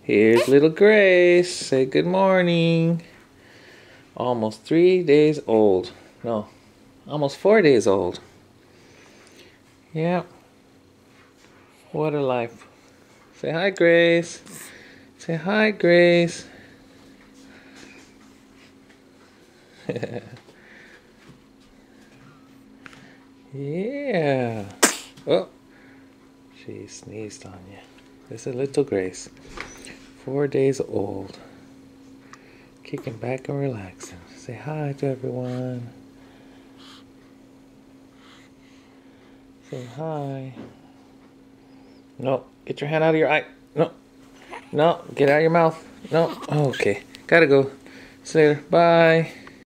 Here's little Grace. Say good morning. Almost 3 days old. No, almost 4 days old. Yeah. What a life. Say hi, Grace. Say hi, Grace. Yeah. Oh, she sneezed on you. This is little Grace. 4 days old. Kicking back and relaxing. Say hi to everyone. Say hi. No, get your hand out of your eye. No. No, get out of your mouth. No. Okay. Gotta go. See you later. Bye.